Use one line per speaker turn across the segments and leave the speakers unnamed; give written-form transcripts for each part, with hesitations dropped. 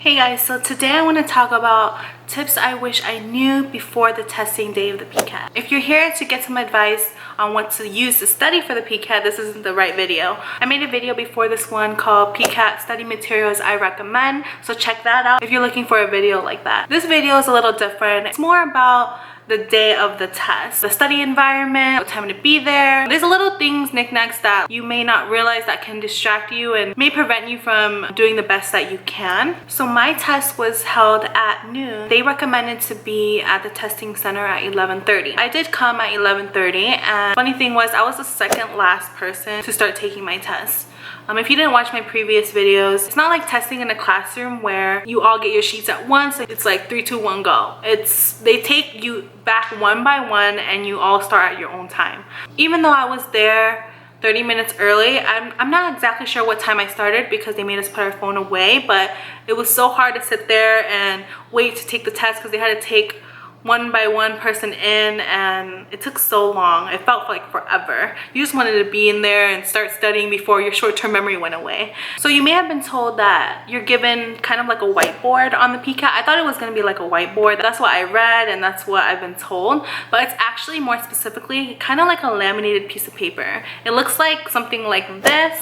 Hey guys, so today I want to talk about tips I wish I knew before the testing day of the Pcat. If you're here to get some advice on what to use to study for the Pcat, this isn't the right video. I made a video before this one called Pcat Study Materials I Recommend, so check that out if you're looking for a video like that. This video is a little different. It's more about the day of the test, the study environment, what time to be there. There's a little things, knickknacks that you may not realize that can distract you and may prevent you from doing the best that you can. So my test was held at noon. They recommended to be at the testing center at 11:30. I did come at 11:30, and funny thing was I was the second last person to start taking my test. If you didn't watch my previous videos, it's not like testing in a classroom where you all get your sheets at once. It's like 3, 2, 1, go. They take you back one by one and you all start at your own time. Even though I was there 30 minutes early, I'm not exactly sure what time I started because they made us put our phone away, but it was so hard to sit there and wait to take the test because they had to take one by one person in, and it took so long. It felt like forever. You just wanted to be in there and start studying before your short-term memory went away. So you may have been told that you're given kind of like a whiteboard on the Pcat. I thought it was going to be like a whiteboard. That's what I read and that's what I've been told, but it's actually more specifically kind of like a laminated piece of paper. It looks like something like this.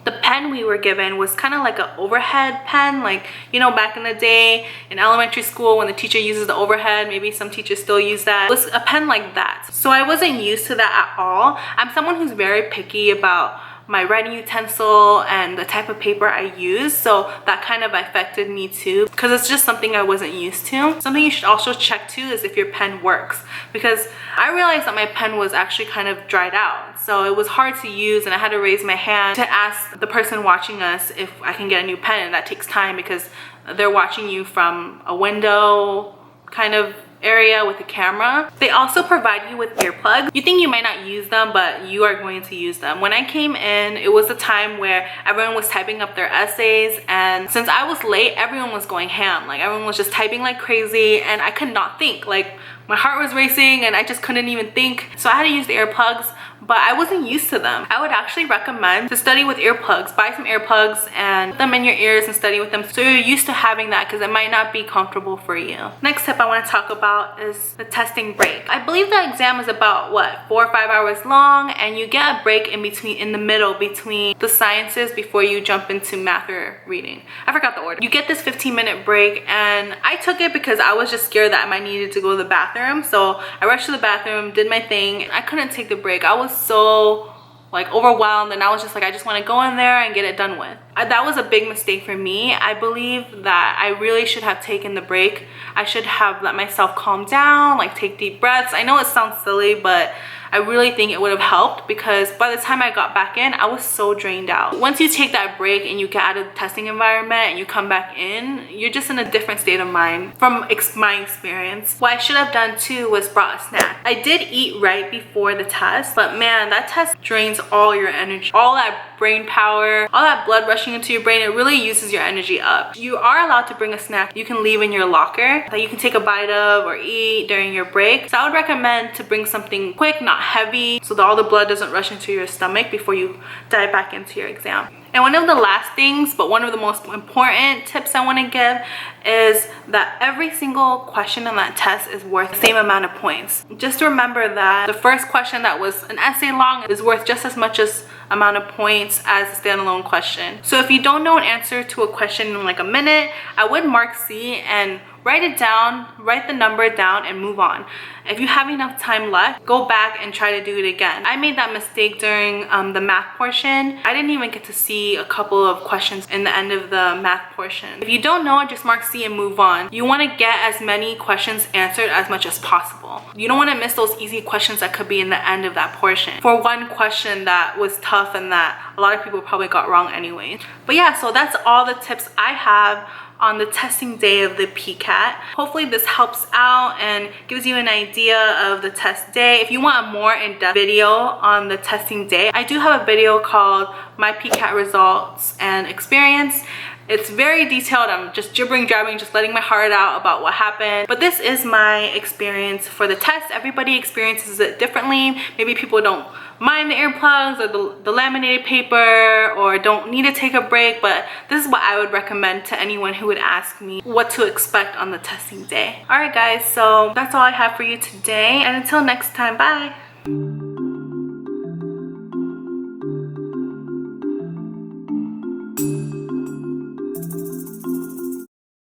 The pen we were given was kind of like an overhead pen, like, you know, back in the day in elementary school when the teacher uses the overhead, maybe some teachers still use that. It was a pen like that. So I wasn't used to that at all. I'm someone who's very picky about my writing utensil and the type of paper I use, so that kind of affected me too because it's just something I wasn't used to. Something you should also check too is if your pen works, because I realized that my pen was actually kind of dried out, so it was hard to use and I had to raise my hand to ask the person watching us if I can get a new pen, and that takes time because they're watching you from a window kind of area with a camera. They also provide you with earplugs. You think you might not use them, but you are going to use them. When I came in, it was a time where everyone was typing up their essays, and since I was late, everyone was going ham. Like, everyone was just typing like crazy and I could not think. Like, my heart was racing and I just couldn't even think. So I had to use the earplugs, but I wasn't used to them. I would actually recommend to study with earplugs. Buy some earplugs and put them in your ears and study with them so you're used to having that, because it might not be comfortable for you. Next tip I want to talk about is the testing break. I believe the exam is about, what, 4 or 5 hours long, and you get a break in the middle between the sciences before you jump into math or reading. I forgot the order. You get this 15-minute break, and I took it because I was just scared that I might need to go to the bathroom. So I rushed to the bathroom, did my thing. I couldn't take the break. I was so like overwhelmed, and I was just like, I just want to go in there and get it done with. That was a big mistake for me. I believe that I really should have taken the break. I should have let myself calm down, like take deep breaths. I know it sounds silly, but I really think it would have helped, because by the time I got back in, I was so drained out. Once you take that break and you get out of the testing environment and you come back in, you're just in a different state of mind from my experience. What I should have done too was brought a snack. I did eat right before the test, but man, that test drains all your energy, all that brain power, all that blood rushing into your brain. It really uses your energy up. You are allowed to bring a snack you can leave in your locker that you can take a bite of or eat during your break. So I would recommend to bring something quick, not heavy, so that all the blood doesn't rush into your stomach before you dive back into your exam. And one of the last things, but one of the most important tips I want to give, is that every single question on that test is worth the same amount of points. Just remember that the first question that was an essay long is worth just as much amount of points as a standalone question. So if you don't know an answer to a question in like a minute, I would mark C and write it down, write the number down, and move on. If you have enough time left, go back and try to do it again. I made that mistake during the math portion. I didn't even get to see a couple of questions in the end of the math portion. If you don't know it, just mark C and move on. You want to get as many questions answered as much as possible. You don't want to miss those easy questions that could be in the end of that portion for one question that was tough and that a lot of people probably got wrong anyway. But yeah, so that's all the tips I have on the testing day of the Pcat. Hopefully this helps out and gives you an idea of the test day. If you want a more in-depth video on the testing day, I do have a video called My Pcat Results and Experience. It's very detailed. I'm just jabbering, just letting my heart out about what happened. But this is my experience for the test. Everybody experiences it differently. Maybe people don't mind the earplugs or the laminated paper, or don't need to take a break, but this is what I would recommend to anyone who would ask me what to expect on the testing day. Alright guys, so that's all I have for you today, and until next time, bye!